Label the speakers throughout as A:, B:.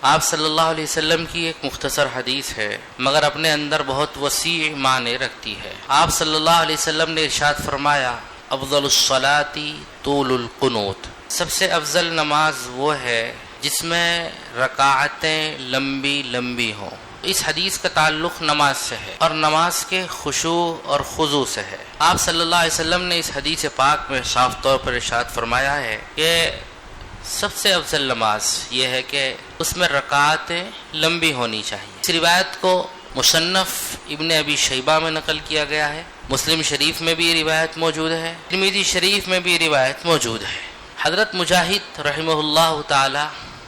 A: آپ صلی اللہ علیہ وسلم کی ایک مختصر حدیث ہے مگر اپنے اندر بہت وسیع معنی رکھتی ہے۔ آپ صلی اللہ علیہ وسلم نے ارشاد فرمایا افضل الصلاۃ طول القنوت، سب سے افضل نماز وہ ہے جس میں رکعتیں لمبی لمبی ہوں۔ اس حدیث کا تعلق نماز سے ہے اور نماز کے خشوع اور خضوع سے ہے۔ آپ صلی اللہ علیہ وسلم نے اس حدیث پاک میں صاف طور پر ارشاد فرمایا ہے کہ سب سے افضل نماز یہ ہے کہ اس میں رکعتیں لمبی ہونی چاہیے۔ اس روایت کو مصنف ابن ابی شیبہ میں نقل کیا گیا ہے، مسلم شریف میں بھی یہ روایت موجود ہے، ترمذی شریف میں بھی یہ روایت موجود ہے۔ حضرت مجاہد رحمہ اللہ تعالی،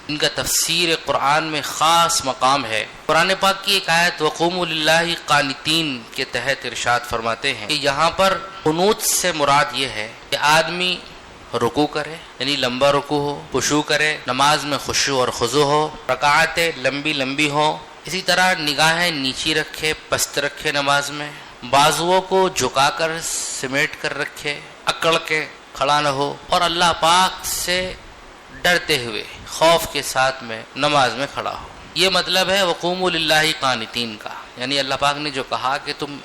A: ان کا تفسیر قرآن میں خاص مقام ہے۔ قرآن پاک کی ایک آیت وقوموا للہ قانتین کے تحت ارشاد فرماتے ہیں کہ یہاں پر قنوت سے مراد یہ ہے کہ آدمی رکوع کرے، یعنی لمبا رکوع ہو، خشوع کرے، نماز میں خشوع اور خضوع ہو، رکعتیں لمبی لمبی ہوں، اسی طرح نگاہیں نیچی رکھے، پست رکھے نماز میں، بازوؤں کو جھکا کر سمیٹ کر رکھے، اکڑ کے کھڑا نہ ہو، اور اللہ پاک سے ڈرتے ہوئے خوف کے ساتھ میں نماز میں کھڑا ہو۔ یہ مطلب ہے وقوموا للہ قانتین کا، یعنی اللہ پاک نے جو کہا کہ تم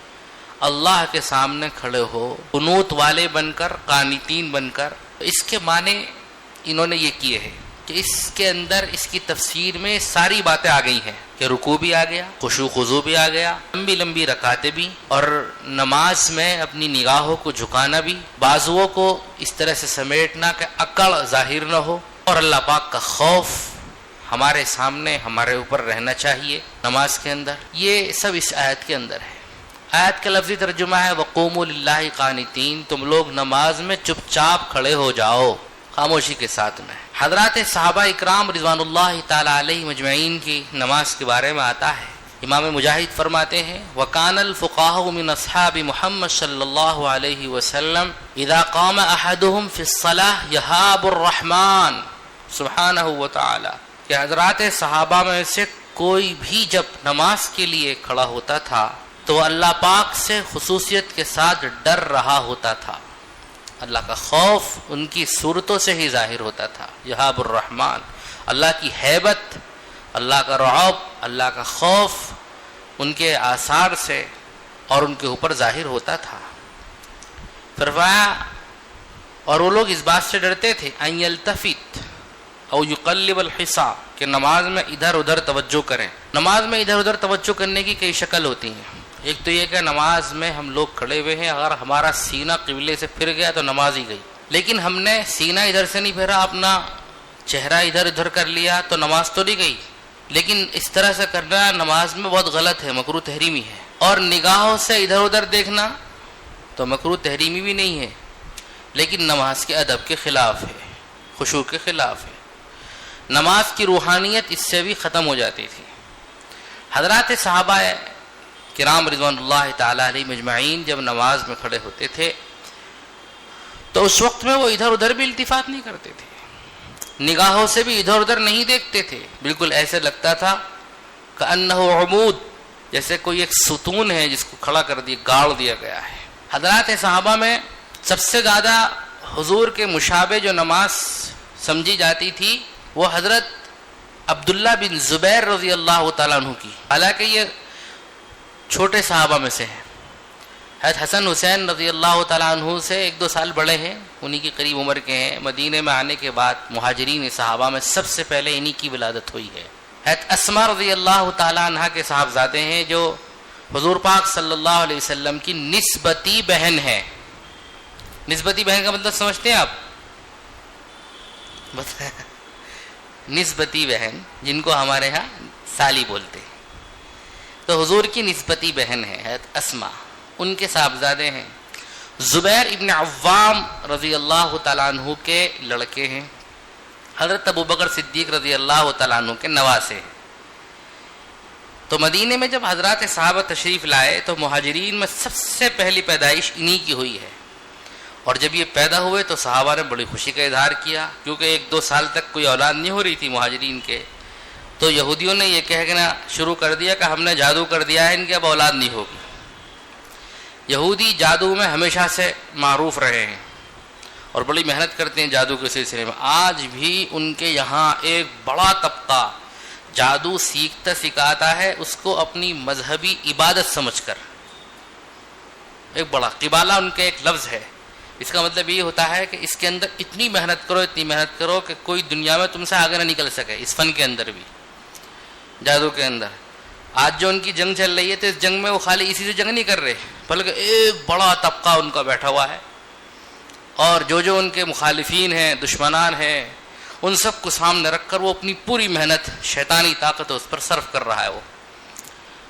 A: اللہ کے سامنے کھڑے ہو قنوت والے بن کر، قانتین بن کر، اس کے معنی انہوں نے یہ کیے ہیں کہ اس کے اندر اس کی تفسیر میں ساری باتیں آ گئی ہیں کہ رکوع بھی آ گیا، خشوع خضوع بھی آ گیا، لمبی لمبی رکعتیں بھی، اور نماز میں اپنی نگاہوں کو جھکانا بھی، بازوؤں کو اس طرح سے سمیٹنا کہ اکڑ ظاہر نہ ہو، اور اللہ پاک کا خوف ہمارے سامنے ہمارے اوپر رہنا چاہیے نماز کے اندر۔ یہ سب اس آیت کے اندر ہے۔ آیت کا لفظی ترجمہ ہے وقوموا للہ قانتین، تم لوگ نماز میں چپ چاپ کھڑے ہو جاؤ، خاموشی کے ساتھ میں۔ حضرات صحابہ اکرام رضوان اللہ تعالی علیہ مجمعین کی نماز کے بارے میں آتا ہے، امام مجاہد فرماتے ہیں وَكَانَ الْفُقَهَاءُ مِنْ أَصْحَابِ محمد صلی اللہ علیہ وسلم اذا قام احدهم في الصلاة يهاب الرحمن سبحانہ وتعالی، کہ حضرات صحابہ میں سے کوئی بھی جب نماز کے لیے کھڑا ہوتا تھا تو اللہ پاک سے خصوصیت کے ساتھ ڈر رہا ہوتا تھا، اللہ کا خوف ان کی صورتوں سے ہی ظاہر ہوتا تھا۔ یہاب الرحمن، اللہ کی ہیبت، اللہ کا رعب، اللہ کا خوف ان کے آثار سے اور ان کے اوپر ظاہر ہوتا تھا۔ فرمایا اور وہ لوگ اس بات سے ڈرتے تھے ان یلتفت او یقلب الحصا، کہ نماز میں ادھر ادھر توجہ کریں۔ نماز میں ادھر ادھر توجہ کرنے کی کئی شکل ہوتی ہیں۔ ایک تو یہ کہ نماز میں ہم لوگ کھڑے ہوئے ہیں، اگر ہمارا سینہ قبلے سے پھر گیا تو نماز ہی گئی، لیکن ہم نے سینہ ادھر سے نہیں پھیرا، اپنا چہرہ ادھر ادھر کر لیا تو نماز تو نہیں گئی، لیکن اس طرح سے کرنا نماز میں بہت غلط ہے، مکروہ تحریمی ہے۔ اور نگاہوں سے ادھر ادھر دیکھنا تو مکروہ تحریمی بھی نہیں ہے، لیکن نماز کے ادب کے خلاف ہے، خشوع کے خلاف ہے۔ نماز کی روحانیت اس سے بھی ختم ہو جاتی تھی۔ حضرات صحابہ کرام رضوان اللہ تعالی علیہ مجمعین جب نماز میں کھڑے ہوتے تھے تو اس وقت میں وہ ادھر ادھر بھی التفات نہیں کرتے تھے، نگاہوں سے بھی ادھر ادھر نہیں دیکھتے تھے، بالکل ایسے لگتا تھا کأنہ عمود، جیسے کوئی ایک ستون ہے جس کو کھڑا کر دیا، گاڑ دیا گیا ہے۔ حضرات صحابہ میں سب سے زیادہ حضور کے مشابہ جو نماز سمجھی جاتی تھی وہ حضرت عبداللہ بن زبیر رضی اللہ تعالیٰ عنہ کی، حالانکہ یہ چھوٹے صحابہ میں سے ہیں۔ حضرت حسن حسین رضی اللہ تعالیٰ عنہ سے 1-2 سال بڑے ہیں، انہی کی قریب عمر کے ہیں۔ مدینے میں آنے کے بعد مہاجرین صحابہ میں سب سے پہلے انہی کی ولادت ہوئی ہے۔ حضرت اسما رضی اللہ تعالیٰ عنہ کے صاحبزادے ہیں جو حضور پاک صلی اللہ علیہ وسلم کی نسبتی بہن ہے۔ نسبتی بہن کا مطلب سمجھتے ہیں آپ؟ نسبتی بہن، جن کو ہمارے ہاں سالی بولتے ہیں، تو حضور کی نسبتی بہن ہے حضرت اسما، ان کے صاحبزادے ہیں۔ زبیر ابن عوام رضی اللہ تعالیٰ عنہ کے لڑکے ہیں، حضرت ابوبکر صدیق رضی اللہ تعالیٰ عنہ کے نواسے ہیں۔ تو مدینے میں جب حضرات صحابہ تشریف لائے تو مہاجرین میں سب سے پہلی پیدائش انہی کی ہوئی ہے، اور جب یہ پیدا ہوئے تو صحابہ نے بڑی خوشی کا اظہار کیا، کیونکہ 1-2 سال تک کوئی اولاد نہیں ہو رہی تھی مہاجرین کے، تو یہودیوں نے یہ کہنا شروع کر دیا کہ ہم نے جادو کر دیا ہے، ان کے اب اولاد نہیں ہوگی۔ یہودی جادو میں ہمیشہ سے معروف رہے ہیں اور بڑی محنت کرتے ہیں جادو کے سلسلے میں۔ آج بھی ان کے یہاں ایک بڑا طبقہ جادو سیکھتا سکھاتا ہے اس کو اپنی مذہبی عبادت سمجھ کر. ایک بڑا قبالہ ان کا ایک لفظ ہے. اس کا مطلب یہ ہوتا ہے کہ اس کے اندر اتنی محنت کرو کہ کوئی دنیا میں تم سے آگے نہ نکل سکے. اس فن کے اندر بھی، جادو کے اندر. آج جو ان کی جنگ چل رہی ہے تو اس جنگ میں وہ خالی اسی سے جنگ نہیں کر رہے، بلکہ ایک بڑا طبقہ ان کا بیٹھا ہوا ہے، اور جو ان کے مخالفین ہیں، دشمنان ہیں، ان سب کو سامنے رکھ کر وہ اپنی پوری محنت، شیطانی طاقت اس پر صرف کر رہا ہے. وہ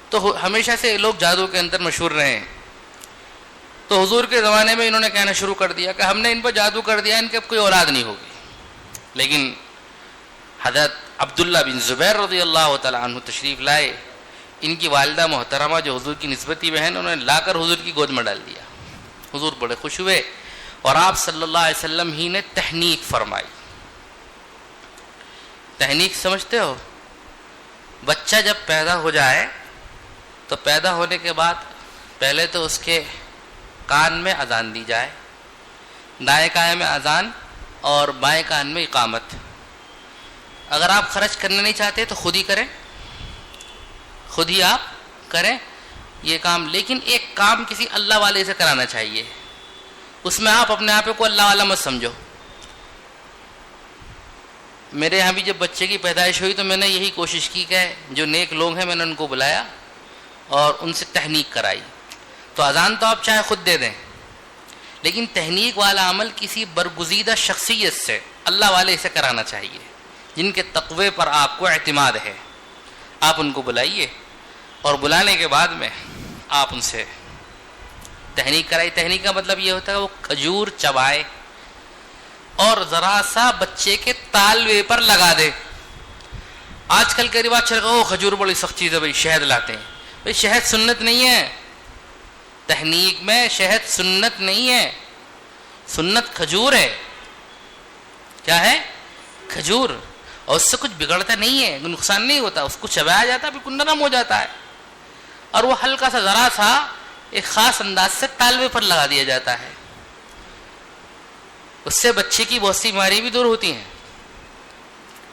A: تو ہمیشہ سے لوگ جادو کے اندر مشہور رہے ہیں. تو حضور کے زمانے میں انہوں نے کہنا شروع کر دیا کہ ہم نے ان پر جادو کر دیا، ان کے اب کوئی اولاد نہیں ہوگی. لیکن حضرت عبداللہ بن زبیر رضی اللہ تعالیٰ عنہ تشریف لائے. ان کی والدہ محترمہ جو حضور کی نسبتی بہن، انہوں نے لا کر حضور کی گود میں ڈال دیا. حضور بڑے خوش ہوئے اور آپ صلی اللہ علیہ وسلم ہی نے تحنیک فرمائی. تحنیک سمجھتے ہو؟ بچہ جب پیدا ہو جائے تو پیدا ہونے کے بعد پہلے تو اس کے کان میں اذان دی جائے، دائیں کان میں اذان اور بائیں کان میں اقامت. اگر آپ خرچ کرنا نہیں چاہتے تو خود ہی کریں، خود ہی آپ کریں یہ کام. لیکن ایک کام کسی اللہ والے سے کرانا چاہیے، اس میں آپ اپنے آپ کو اللہ والا مت سمجھو. میرے یہاں بھی جب بچے کی پیدائش ہوئی تو میں نے یہی کوشش کی کہ جو نیک لوگ ہیں میں نے ان کو بلایا اور ان سے تحنیک کرائی. تو اذان تو آپ چاہے خود دے دیں، لیکن تحنیک والا عمل کسی برگزیدہ شخصیت سے، اللہ والے سے کرانا چاہیے جن کے تقوی پر آپ کو اعتماد ہے. آپ ان کو بلائیے اور بلانے کے بعد میں آپ ان سے تحنیک کرائی. تحنیک کا مطلب یہ ہوتا ہے وہ کھجور چبائے اور ذرا سا بچے کے تالوے پر لگا دے. آج کل کے رواج چل رہا کھجور بڑی سخت چیز ہے بھائی، شہد لاتے ہیں. بھائی شہد سنت نہیں ہے، تحنیک میں شہد سنت نہیں ہے، سنت کھجور ہے. کیا ہے؟ کھجور. اور اس سے کچھ بگڑتا نہیں ہے، نقصان نہیں ہوتا. اس کو چبایا جاتا ہے، بالکل نرم ہو جاتا ہے، اور وہ ہلکا سا ذرا سا ایک خاص انداز سے تالوے پر لگا دیا جاتا ہے. اس سے بچے کی بہت سی بیماری بھی دور ہوتی ہیں.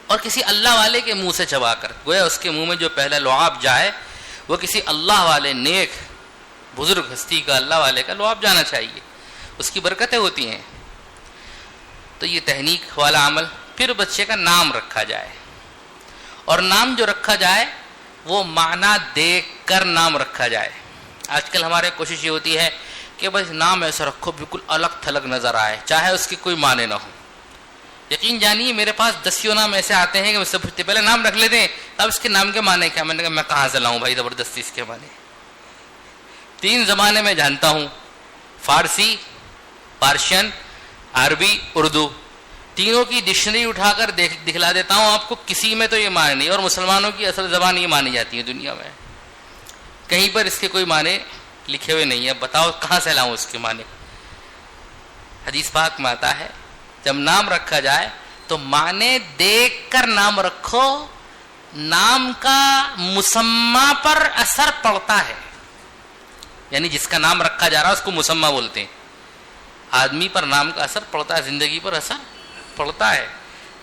A: اور کسی اللہ والے کے منہ سے چبا کر، گویا اس کے منہ میں جو پہلا لعاب جائے وہ کسی اللہ والے نیک بزرگ ہستی کا، اللہ والے کا لعاب جانا چاہیے، اس کی برکتیں ہوتی ہیں. تو یہ تحنیک والا عمل. پھر بچے کا نام رکھا جائے، اور نام جو رکھا جائے وہ معنی دیکھ کر نام رکھا جائے. آج کل ہمارے کوشش یہ ہوتی ہے کہ بس نام ایسا رکھو بالکل الگ تھلگ نظر آئے، چاہے اس کی کوئی معنی نہ ہو. یقین جانیے میرے پاس 10 نام ایسے آتے ہیں کہ مجھ سے پوچھتے پہلے نام رکھ لیتے ہیں، اب اس کے نام کے معنی کیا؟ میں نے کہا میں کہاں سے لاؤں بھائی زبردستی اس کے معنی. 3 زبانیں میں جانتا ہوں، فارسی، پارشین، عربی، اردو. تینوں کی ڈکشنری اٹھا کر دکھلا دیتا ہوں آپ کو، کسی میں تو یہ معنی نہیں. اور مسلمانوں کی اصل زبان یہ مانی جاتی ہے دنیا میں، کہیں پر اس کے کوئی معنی لکھے ہوئے نہیں ہے. بتاؤ کہاں سے لاؤں اس کے معنی؟ حدیث پاک میں آتا ہے جب نام رکھا جائے تو معنی دیکھ کر نام رکھو. نام کا مسمى پر اثر پڑتا ہے، یعنی جس کا نام رکھا جا رہا ہے اس کو مسمى بولتے ہیں. آدمی پر نام کا اثر پڑتا ہے، زندگی پر اثر پڑتا ہے،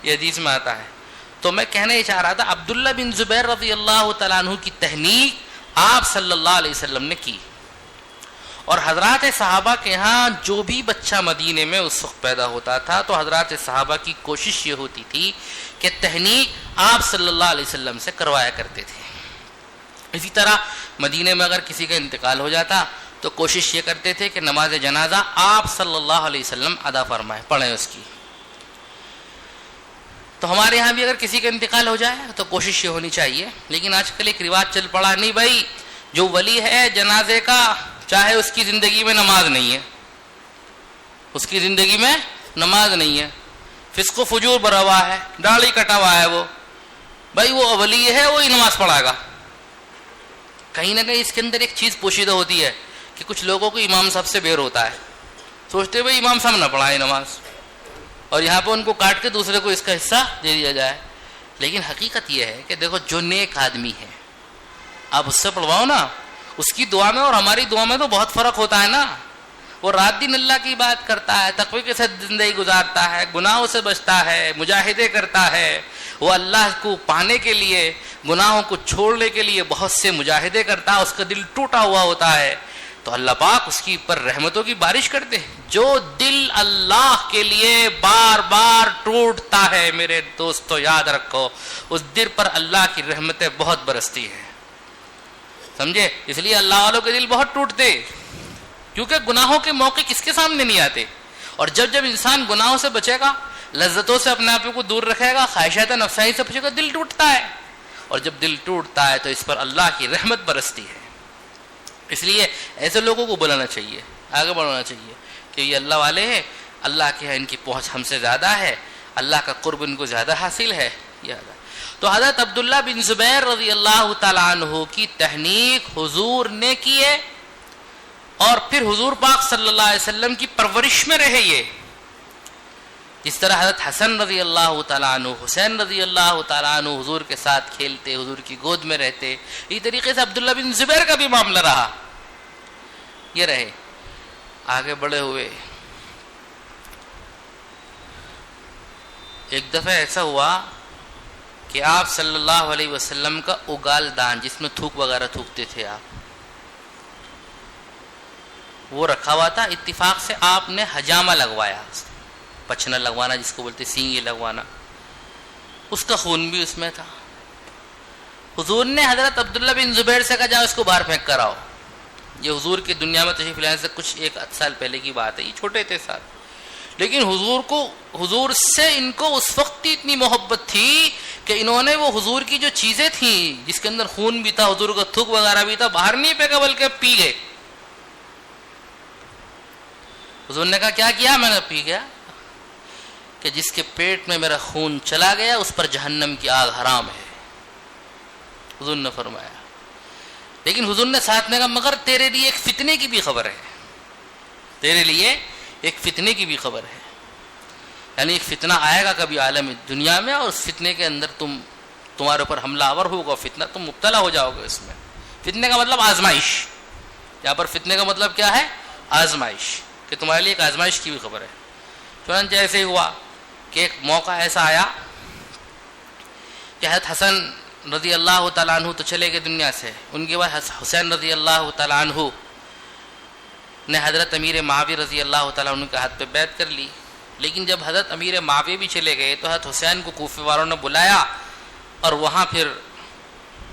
A: یہ حدیث میں آتا ہے. تو میں کہنا یہ چاہ رہا تھا عبداللہ بن زبیر رضی اللہ تعالیٰ عنہ کی تحنیک آپ صلی اللہ علیہ وسلم نے کی. اور حضرات صحابہ کے ہاں جو بھی بچہ مدینے میں اس وقت پیدا ہوتا تھا تو حضرات صحابہ کی کوشش یہ ہوتی تھی کہ تحنیک آپ صلی اللہ علیہ وسلم سے کروایا کرتے تھے. اسی طرح مدینے میں اگر کسی کا انتقال ہو جاتا تو کوشش یہ کرتے تھے کہ نماز جنازہ آپ صلی اللہ علیہ وسلم ادا فرمائیں، پڑھیں اس کی. تو ہمارے یہاں بھی اگر کسی کا انتقال ہو جائے تو کوشش یہ ہونی چاہیے. لیکن آج کل ایک رواج چل پڑا، نہیں بھائی جو ولی ہے جنازے کا چاہے اس کی زندگی میں نماز نہیں ہے، اس کی زندگی میں نماز نہیں ہے، فسق و فجور بھرا ہوا ہے، داڑھی کٹا ہوا ہے، وہ بھائی وہ ولی ہے وہی نماز پڑھائے گا. کہیں نہ کہیں اس کے اندر ایک چیز پوشیدہ ہوتی ہے کہ کچھ لوگوں کو امام صاحب سے بیر ہوتا ہے، سوچتے بھائی امام صاحب نہ پڑھائے نماز، اور یہاں پہ ان کو کاٹ کے دوسرے کو اس کا حصہ دے دیا جائے. لیکن حقیقت یہ ہے کہ دیکھو جو نیک آدمی ہے آپ اس سے پڑھواؤ نا، اس کی دعا میں اور ہماری دعا میں تو بہت فرق ہوتا ہے نا. وہ رات دن اللہ کی بات کرتا ہے، تقوی کے ساتھ زندگی گزارتا ہے، گناہوں سے بچتا ہے، مجاہدے کرتا ہے، وہ اللہ کو پانے کے لیے، گناہوں کو چھوڑنے کے لیے بہت سے مجاہدے کرتا ہے، اس کا دل ٹوٹا ہوا ہوتا ہے، تو اللہ پاک اس کی پر رحمتوں کی بارش کرتے ہیں۔ جو دل اللہ کے لیے بار بار ٹوٹتا ہے میرے دوستو یاد رکھو، اس دل پر اللہ کی رحمتیں بہت برستی ہیں، سمجھے؟ اس لیے اللہ والوں کے دل بہت ٹوٹتے، کیونکہ گناہوں کے موقع کس کے سامنے نہیں آتے، اور جب انسان گناہوں سے بچے گا، لذتوں سے اپنے آپ کو دور رکھے گا، خواہشات نفسانی سے بچے گا، دل ٹوٹتا ہے، اور جب دل ٹوٹتا ہے تو اس پر اللہ کی رحمت برستی ہے۔ اس لیے ایسے لوگوں کو بلانا چاہیے، آگے بڑھانا چاہیے کہ یہ اللہ والے ہیں، اللہ کے ہیں، ان کی پہنچ ہم سے زیادہ ہے، اللہ کا قرب ان کو زیادہ حاصل ہے۔ تو حضرت عبداللہ بن زبیر رضی اللہ تعالیٰ عنہ کی تحنیک حضور نے کیے، اور پھر حضور پاک صلی اللہ علیہ وسلم کی پرورش میں رہے یہ، جس طرح حضرت حسن رضی اللہ تعالیٰ عنہ، حسین رضی اللہ تعالیٰ عنہ حضور کے ساتھ کھیلتے، حضور کی گود میں رہتے، اسی طریقے سے عبداللہ بن زبیر کا بھی معاملہ رہا، یہ رہے، آگے بڑے ہوئے۔ ایک دفعہ ایسا ہوا کہ آپ صلی اللہ علیہ وسلم کا اگال دان، جس میں تھوک وغیرہ تھوکتے تھے آپ، وہ رکھا ہوا تھا، اتفاق سے آپ نے حجامہ لگوایا، پچھنا لگوانا جس کو بولتے سینگی لگوانا، اس کا خون بھی اس میں تھا۔ حضور نے حضرت عبداللہ بن زبیر سے کہا جاؤ اس کو باہر پھینک کر آؤ۔ یہ حضور کی دنیا میں تشریف لانے سے کچھ 1 سال پہلے کی بات ہے، یہ چھوٹے تھے ساتھ، لیکن حضور سے ان کو اس وقت اتنی محبت تھی کہ انہوں نے وہ حضور کی جو چیزیں تھیں جس کے اندر خون بھی تھا، حضور کا تھوک وغیرہ بھی تھا، باہر نہیں پھینکا بلکہ پی گئے۔ حضور نے کہا کیا کیا؟ میں نے پی گیا، کہ جس کے پیٹ میں میرا خون چلا گیا اس پر جہنم کی آگ حرام ہے، حضور نے فرمایا۔ لیکن حضور نے ساتھ میں کہا مگر تیرے لیے ایک فتنے کی بھی خبر ہے، تیرے لیے ایک فتنے کی بھی خبر ہے، یعنی ایک فتنہ آئے گا کبھی عالم دنیا میں، اور اس فتنے کے اندر تمہارے اوپر حملہ آور ہوگا، فتنہ تم مبتلا ہو جاؤ گے اس میں۔ فتنے کا مطلب آزمائش، یہاں پر فتنے کا مطلب کیا ہے؟ آزمائش، کہ تمہارے لیے ایک آزمائش کی بھی خبر ہے۔ چنانچہ ایسے ہی ہوا کہ ایک موقع ایسا آیا کہ حضرت حسن رضی اللہ تعالیٰ عنہ تو چلے گئے دنیا سے، ان کے بعد حسین رضی اللہ تعالیٰ عنہ نے حضرت امیر معاویہ رضی اللہ تعالیٰ عنہ کے ہاتھ پہ بیعت کر لی، لیکن جب حضرت امیر معاویہ بھی چلے گئے تو حضرت حسین کو کوفے والوں نے بلایا، اور وہاں پھر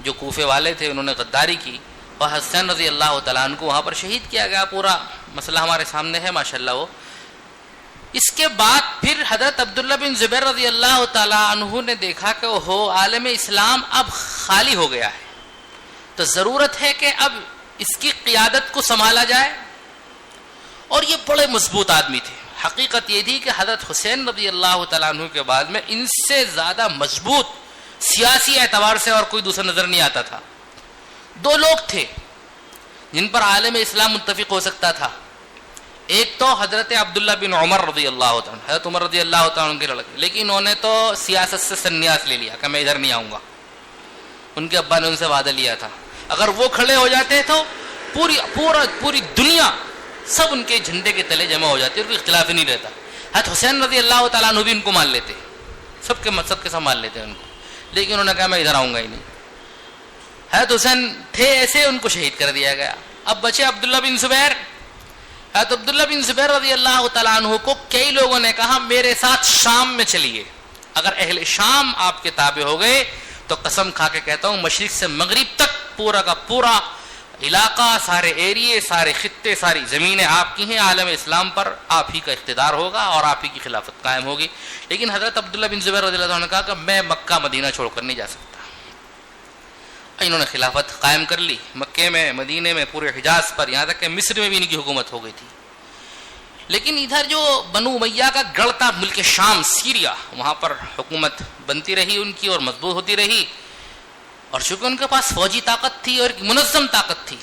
A: جو کوفے والے تھے انہوں نے غداری کی، اور حسین رضی اللہ تعالیٰ عنہ کو وہاں پر شہید کیا گیا۔ پورا مسئلہ ہمارے سامنے ہے ماشاءاللہ۔ وہ اس کے بعد پھر حضرت عبداللہ بن زبیر رضی اللہ تعالیٰ عنہ نے دیکھا کہ عالم اسلام اب خالی ہو گیا ہے، تو ضرورت ہے کہ اب اس کی قیادت کو سنبھالا جائے، اور یہ بڑے مضبوط آدمی تھے۔ حقیقت یہ تھی کہ حضرت حسین رضی اللہ تعالیٰ عنہ کے بعد میں ان سے زیادہ مضبوط سیاسی اعتبار سے اور کوئی دوسرا نظر نہیں آتا تھا۔ 2 لوگ تھے جن پر عالم اسلام متفق ہو سکتا تھا، ایک تو حضرت عبداللہ بن عمر رضی اللہ تعالیٰ، حضرت عمر رضی اللہ تعالیٰ عنہ کے لڑکے، لیکن انہوں نے تو سیاست سے سنیاس لے لیا کہ میں ادھر نہیں آؤں گا، ان کے ابا نے ان سے وعدہ لیا تھا اگر وہ کھڑے ہو جاتے تو پوری دنیا سب ان کے جھنڈے کے تلے جمع ہو جاتی اور کوئی اختلاف ہی نہیں رہتا۔ حضرت حسین رضی اللہ تعالیٰ عنہ بھی ان کو مان لیتے، سب کے ساتھ مان لیتے ان کو، لیکن انہوں نے کہا میں ادھر آؤں گا ہی نہیں۔ حضرت حسین تھے ایسے، ان کو شہید کر دیا گیا۔ اب بچے عبداللہ بن زبیر۔ حضرت عبداللہ بن زبیر رضی اللہ تعالیٰ عنہ کو کئی لوگوں نے کہا میرے ساتھ شام میں چلیے، اگر اہل شام آپ کے تابع ہو گئے تو قسم کھا کے کہتا ہوں مشرق سے مغرب تک پورا کا پورا علاقہ، سارے ایریے، سارے خطے، ساری زمینیں آپ کی ہیں، عالم اسلام پر آپ ہی کا اقتدار ہوگا اور آپ ہی کی خلافت قائم ہوگی۔ لیکن حضرت عبداللہ بن زبیر رضی اللہ عنہ نے کہا کہ میں مکہ مدینہ چھوڑ کر نہیں جا سکتا۔ انہوں نے خلافت قائم کر لی مکے میں، مدینے میں، پورے حجاز پر، یہاں تک کہ مصر میں بھی ان کی حکومت ہو گئی تھی۔ لیکن ادھر جو بنو امیہ کا گڑھ تھا ملک شام، سیریا، وہاں پر حکومت بنتی رہی ان کی اور مضبوط ہوتی رہی، اور چونکہ ان کے پاس فوجی طاقت تھی اور منظم طاقت تھی،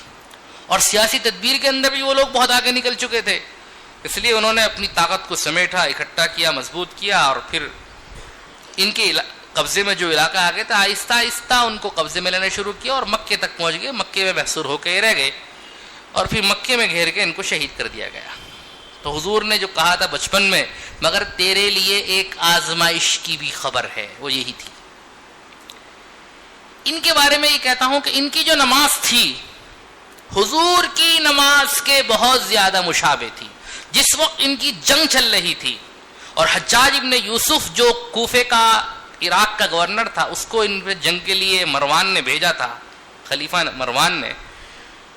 A: اور سیاسی تدبیر کے اندر بھی وہ لوگ بہت آگے نکل چکے تھے، اس لیے انہوں نے اپنی طاقت کو سمیٹا، اکٹھا کیا، مضبوط کیا، اور پھر ان کے قبضے میں جو علاقہ آ گئے تھے آہستہ آہستہ ان کو قبضے میں لینا شروع کیا اور مکے تک پہنچ گئے، مکے میں محصور ہو کے رہ گئے، اور پھر مکے میں گھیر کے ان کو شہید کر دیا گیا۔ تو حضور نے جو کہا تھا بچپن میں مگر تیرے لیے ایک آزمائش کی بھی خبر ہے، وہ یہی تھی۔ ان کے بارے میں یہ کہتا ہوں کہ ان کی جو نماز تھی حضور کی نماز کے بہت زیادہ مشابہ تھی۔ جس وقت ان کی جنگ چل رہی تھی اور حجاج ابن یوسف جو کوفے کا عراق کا گورنر تھا اس کو ان پہ جنگ کے لیے مروان نے بھیجا تھا، خلیفہ مروان نے،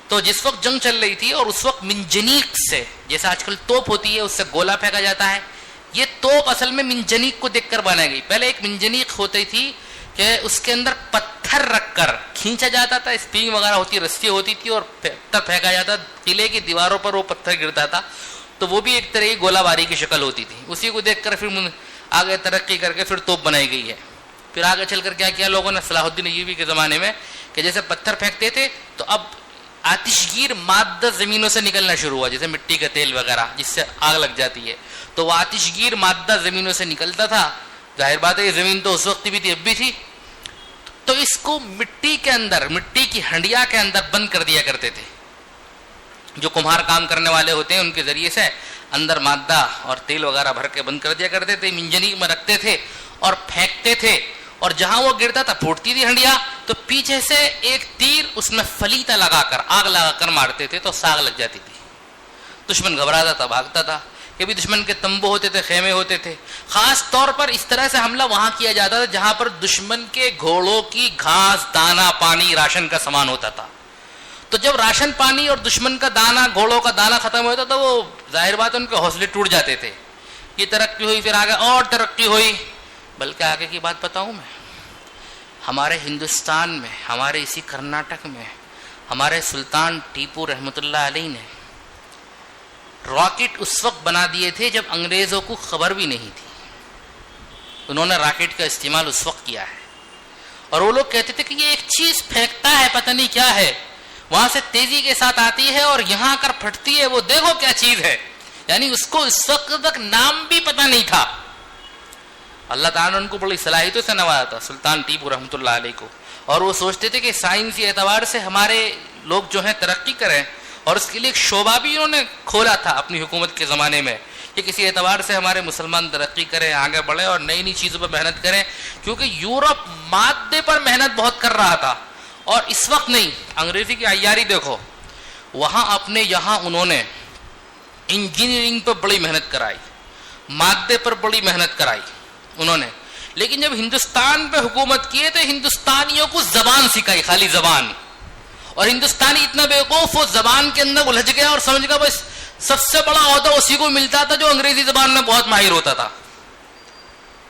A: تو جس وقت جنگ چل رہی تھی اور اس وقت منجنیق سے، جیسے آج کل توپ ہوتی ہے اس سے گولا پھینکا جاتا ہے، یہ توپ اصل میں منجنیق کو دیکھ کر بنائی گئی۔ پہلے ایک منجنیق ہوتی تھی کہ اس کے اندر پتھر رکھ کر کھینچا جاتا تھا، اسپرنگ وغیرہ ہوتی، رسی ہوتی تھی اور پتھر پھینکا جاتا، قلعے کی دیواروں پر وہ پتھر گرتا تھا، تو وہ بھی ایک طرح کی گولہ باری کی شکل ہوتی تھی۔ اسی کو دیکھ کر پھر آگے ترقی کر کے پھر توپ بنائی گئی ہے۔ پھر آگے چل کر کیا کیا لوگوں نے صلاح الدین ایوبی کے زمانے میں کہ جیسے پتھر پھینکتے تھے تو اب آتشگیر مادہ زمینوں سے نکلنا شروع ہوا، جیسے مٹی کا تیل وغیرہ جس سے آگ لگ جاتی ہے، تو وہ آتشگیر مادہ زمینوں سے نکلتا تھا۔ ظاہر بات ہے یہ زمین تو اس وقت بھی تھی، اب بھی تھی، تو اس کو مٹی کے اندر، مٹی کی ہنڈیا کے اندر بند کر دیا کرتے تھے۔ جو کمہار کام کرنے والے ہوتے ہیں ان کے ذریعے سے اندر مادہ اور تیل وغیرہ بھر کے بند کر دیا کرتے تھے، منجنیق میں رکھتے تھے اور پھینکتے تھے، اور جہاں وہ گرتا تھا پھوٹتی تھی ہنڈیا، تو پیچھے سے ایک تیر اس میں فلیتا لگا کر، آگ لگا کر مارتے تھے تو ساگ لگ جاتی تھی۔ دشمن گھبراتا تھا، بھاگتا تھا۔ کہ بھی دشمن کے تمبو ہوتے تھے، خیمے ہوتے تھے۔ خاص طور پر اس طرح سے حملہ وہاں کیا جاتا تھا جہاں پر دشمن کے گھوڑوں کی گھاس، دانا، پانی، راشن کا سامان ہوتا تھا۔ تو جب راشن پانی اور دشمن کا دانا، گھوڑوں کا دانا ختم ہوتا تو وہ ظاہر بات ان کے حوصلے ٹوٹ جاتے تھے۔ یہ ترقی ہوئی، پھر آگے اور ترقی ہوئی، بلکہ آگے کی بات بتاؤں میں، ہمارے ہندوستان میں، ہمارے اسی کرناٹک میں، ہمارے سلطان ٹیپو رحمۃ اللہ علیہ نے راکٹ اس وقت بنا دیے تھے جب انگریزوں کو خبر بھی نہیں تھی۔ انہوں نے راکٹ کا استعمال اس وقت کیا ہے، اور وہ لوگ کہتے تھے کہ یہ ایک چیز پھینکتا ہے، پتہ نہیں کیا ہے، وہاں سے تیزی کے ساتھ آتی ہے اور یہاں کر پھٹتی ہے، وہ دیکھو کیا چیز ہے۔ یعنی اس کو اس وقت تک نام بھی پتہ نہیں تھا۔ اللہ تعالیٰ نے ان کو بڑی صلاحیتوں سے نوازا تھا، سلطان ٹیپو رحمۃ اللہ علیہ کو، اور وہ سوچتے تھے کہ سائنسی اعتبار سے ہمارے لوگ جو ہیں ترقی کریں، اور اس کے لیے ایک شعبہ بھی انہوں نے کھولا تھا اپنی حکومت کے زمانے میں کہ کسی اعتبار سے ہمارے مسلمان ترقی کریں، آگے بڑھیں اور نئی نئی چیزوں پر محنت کریں، کیونکہ یورپ مادے پر محنت بہت کر رہا تھا اور اس وقت نہیں۔ انگریزی کی عیاری دیکھو، وہاں اپنے یہاں انہوں نے انجینئرنگ پر بڑی محنت کرائی، مادے پر بڑی محنت کرائی انہوں نے، لیکن جب ہندوستان پہ حکومت کیے تو ہندوستانیوں کو زبان سکھائی، خالی زبان، اور ہندوستانی اتنا بیوقوف وہ زبان کے اندر الجھ گیا اور سمجھ گیا بس سب سے بڑا عہدہ اسی کو ملتا تھا جو انگریزی زبان میں بہت ماہر ہوتا تھا۔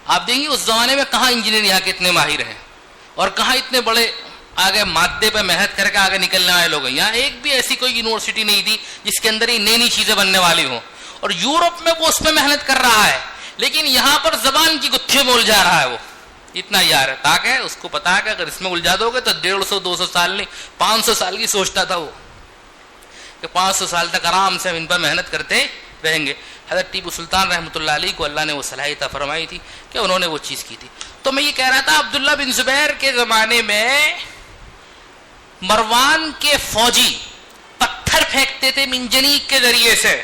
A: آپ دیکھیں اس زمانے میں کہاں انجینئر یہاں کے اتنے ماہر ہیں اور کہاں اتنے بڑے آگے مادے پہ محنت کر کے آگے نکلنے والے لوگ ہیں۔ یہاں ایک بھی ایسی کوئی یونیورسٹی نہیں تھی جس کے اندر ہی نئی نئی چیزیں بننے والی ہوں، اور یورپ میں وہ اس پہ محنت کر رہا ہے، لیکن یہاں پر زبان کی گتھیوں میں الجھا رہا ہے وہ، اتنا یار ہے، تاکہ اس کو پتا ہے کہ اگر اس میں الجھا دو گے تو 150-200 سال نہیں 500 سال کی سوچتا تھا وہ، کہ 500 سال تک آرام سے ہم ان پر محنت کرتے رہیں گے۔ حضرت ٹیپو سلطان رحمۃ اللہ علیہ کو اللہ نے وہ صلاحیت فرمائی تھی کہ انہوں نے وہ چیز کی تھی۔ تو میں یہ کہہ رہا تھا عبداللہ بن زبیر کے زمانے میں مروان کے فوجی پتھر پھینکتے تھے منجنیق کے ذریعے سے،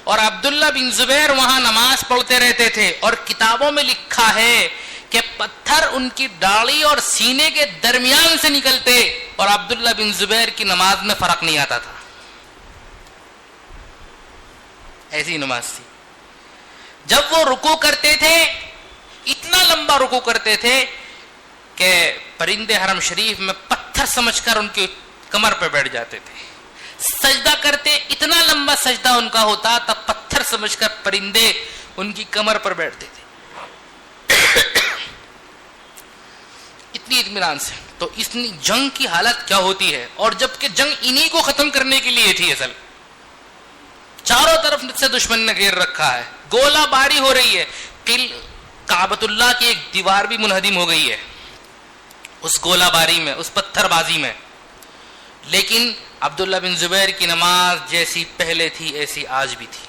A: اور عبداللہ بن زبیر وہاں نماز پڑھتے رہتے تھے، اور کتابوں میں لکھا ہے کہ پتھر ان کی داڑھی اور سینے کے درمیان سے نکلتے اور عبداللہ بن زبیر کی نماز میں فرق نہیں آتا تھا، ایسی نماز تھی۔ جب وہ رکوع کرتے تھے اتنا لمبا رکوع کرتے تھے کہ پرندے حرم شریف میں پتھر سمجھ کر ان کی کمر پہ بیٹھ جاتے تھے، سجدہ کرتے اتنا لمبا سجدہ ان کا ہوتا تب پتھر سمجھ کر پرندے ان کی کمر پر بیٹھتے تھے، اتنی اطمینان سے۔ تو اس جنگ کی حالت کیا ہوتی ہے، اور جبکہ جنگ انہی کو ختم کرنے کے لیے تھی، اصل چاروں طرف سے دشمن نے گھیر رکھا ہے، گولہ باری ہو رہی ہے، کعبۃ اللہ کی ایک دیوار بھی منہدم ہو گئی ہے اس گولہ باری میں، اس پتھر بازی میں، لیکن عبداللہ بن زبیر کی نماز جیسی پہلے تھی ایسی آج بھی تھی۔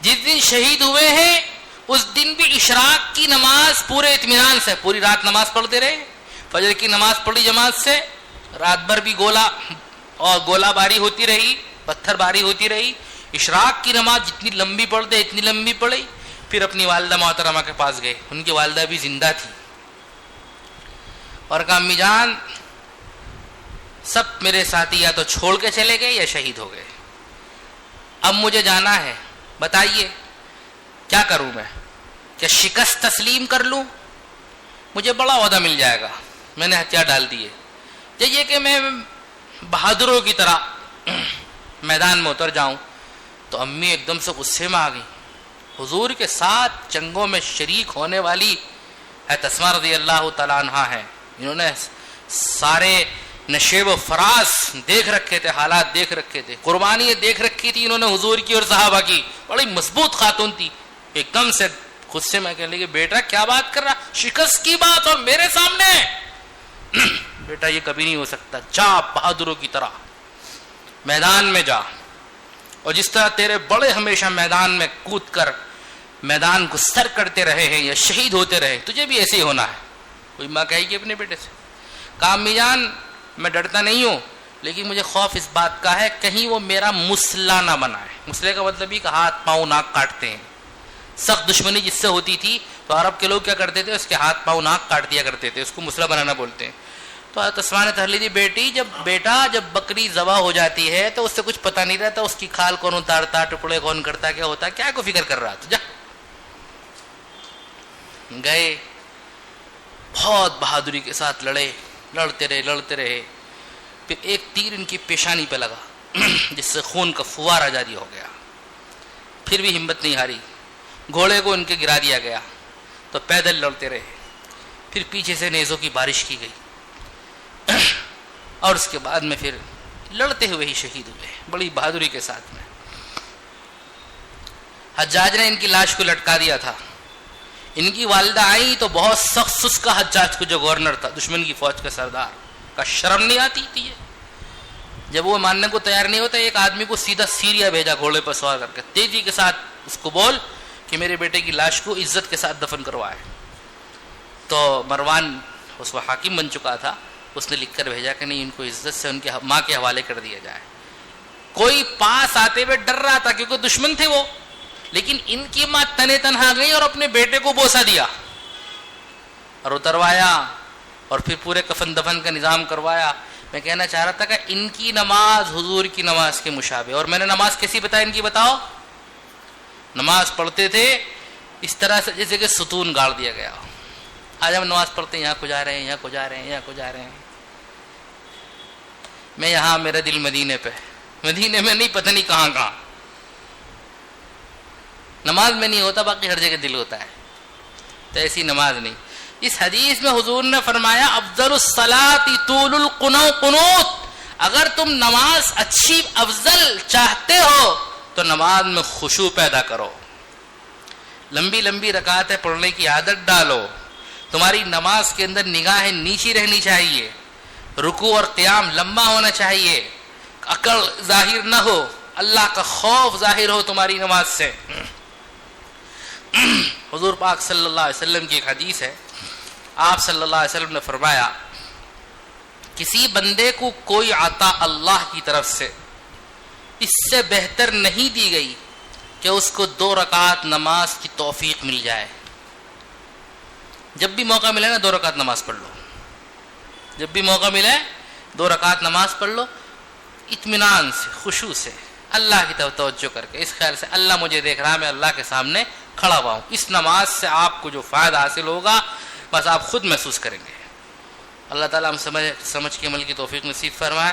A: جس دن شہید ہوئے ہیں اس دن بھی اشراق کی نماز پورے اطمینان سے، پوری رات نماز پڑھتے رہے، فجر کی نماز پڑھی جماعت سے، رات بھر بھی گولہ باری ہوتی رہی، پتھر باری ہوتی رہی، اشراق کی نماز جتنی لمبی پڑھتے اتنی لمبی پڑھی. پھر اپنی والدہ محترمہ کے پاس گئے, ان کی والدہ بھی زندہ تھی, اور کہا امی جان سب میرے ساتھی یا تو چھوڑ کے چلے گئے یا شہید ہو گئے, اب مجھے جانا ہے, بتائیے کیا کروں میں, کیا شکست تسلیم کر لوں؟ مجھے بڑا عہدہ مل جائے گا, میں نے ہتھیار ڈال دیے, یہ کہ میں بہادروں کی طرح میدان میں اتر جاؤں. تو امی ایک دم سے غصے میں آ گئی. حضور کے ساتھ جنگوں میں شریک ہونے والی حضرت اسماء رضی اللہ تعالیٰ عنہا ہیں, انہوں نے سارے نشیب و فراز دیکھ رکھے تھے, حالات دیکھ رکھے تھے, قربانی دیکھ رکھی تھی انہوں نے حضور کی اور صحابہ کی, بڑی مضبوط خاتون تھی. ایک دم سے غصے میں کہنے لگے بیٹا کیا بات کر رہا, شکست کی بات اور میرے سامنے. بیٹا یہ کبھی نہیں ہو سکتا, جا بہادروں کی طرح میدان میں جا, اور جس طرح تیرے بڑے ہمیشہ میدان میں کود کر میدان کو سر کرتے رہے ہیں یا شہید ہوتے رہے, تجھے بھی ایسے ہی ہونا ہے. کوئی ماں کہے گی اپنے بیٹے سے, کہا امی جان میں ڈرتا نہیں ہوں, لیکن مجھے خوف اس بات کا ہے کہیں وہ میرا مسلح نہ بنائے. مسلح کا مطلب ہی کہ ہاتھ پاؤں ناک کاٹتے ہیں. سخت دشمنی جس سے ہوتی تھی تو عرب کے لوگ کیا کرتے تھے, اس کے ہاتھ پاؤں ناک کاٹ دیا کرتے تھے, اس کو مسلح بنانا بولتے ہیں. تو حضرت اسماء نے تحلیل دی, بیٹا جب بکری ذبح ہو جاتی ہے تو اس سے کچھ پتہ نہیں رہتا, اس کی کھال کون اتارتا, ٹکڑے کون کرتا, کیا ہوتا, کیا کو فکر کر رہا تھا. جا گئے, بہت بہادری کے ساتھ لڑتے رہے. پھر ایک تیر ان کی پیشانی پہ لگا جس سے خون کا فوارہ جاری ہو گیا. پھر بھی ہمت نہیں ہاری, گھوڑے کو ان کے گرا دیا گیا تو پیدل لڑتے رہے. پھر پیچھے سے نیزوں کی بارش کی گئی, اور اس کے بعد میں پھر لڑتے ہوئے ہی شہید ہوئے بڑی بہادری کے ساتھ میں. حجاج نے ان کی لاش کو لٹکا دیا تھا. ان کی والدہ آئی تو بہت سخت سسکا حجاج کو, جو گورنر تھا دشمن کی فوج کا سردار, کا شرم نہیں آتی تھی. جب وہ ماننے کو تیار نہیں ہوتا, ایک آدمی کو سیدھا سیریا بھیجا گھوڑے پر سوار کر کے, تیزی کے ساتھ اس کو بول کہ میرے بیٹے کی لاش کو عزت کے ساتھ دفن کروائے. تو مروان اس وقت حاکم بن چکا تھا, اس نے لکھ کر بھیجا کہ نہیں, ان کو عزت سے ان کے ماں کے حوالے کر دیا جائے. کوئی پاس آتے ہوئے ڈر رہا تھا کیونکہ دشمن تھے وہ, لیکن ان کی ماں تنے تنہا گئی اور اپنے بیٹے کو بوسہ دیا اور اتروایا, اور پھر پورے کفن دفن کا نظام کروایا. میں کہنا چاہ رہا تھا کہ ان کی نماز حضور کی نماز کے مشابہ. اور میں نے نماز کیسی بتائی ان کی, بتاؤ, نماز پڑھتے تھے اس طرح سے جیسے کہ ستون گاڑ دیا گیا. آج ہم نماز پڑھتے ہیں, یہاں کو جا رہے ہیں, یہاں کو جا رہے ہیں, یہاں کو جا رہے ہیں. میں یہاں, میرا دل مدینے پہ, مدینے میں نہیں پتہ نہیں کہاں کہاں. نماز میں نہیں ہوتا, باقی ہر جگہ دل ہوتا ہے. تو ایسی نماز نہیں. اس حدیث میں حضور نے فرمایا افضل الصلاۃ طول القنوت. اگر تم نماز اچھی افضل چاہتے ہو تو نماز میں خشوع پیدا کرو, لمبی لمبی رکعتیں پڑھنے کی عادت ڈالو. تمہاری نماز کے اندر نگاہیں نیچی رہنی چاہیے, رکوع اور قیام لمبا ہونا چاہیے, عقل ظاہر نہ ہو, اللہ کا خوف ظاہر ہو تمہاری نماز سے. حضور پاک صلی اللہ علیہ وسلم کی ایک حدیث ہے, آپ صلی اللہ علیہ وسلم نے فرمایا کسی بندے کو کوئی عطا اللہ کی طرف سے اس سے بہتر نہیں دی گئی کہ اس کو 2 رکعت نماز کی توفیق مل جائے. جب بھی موقع ملے نا 2 رکعت نماز پڑھ لو, جب بھی موقع ملے 2 رکعت نماز پڑھ لو, اطمینان سے, خشوع سے, اللہ کی طرف توجہ کر کے, اس خیال سے اللہ مجھے دیکھ رہا, میں اللہ کے سامنے کھڑا ہوا ہوں. اس نماز سے آپ کو جو فائدہ حاصل ہوگا بس آپ خود محسوس کریں گے. اللہ تعالیٰ ہم سمجھ کے عمل کی توفیق نصیب فرمائے.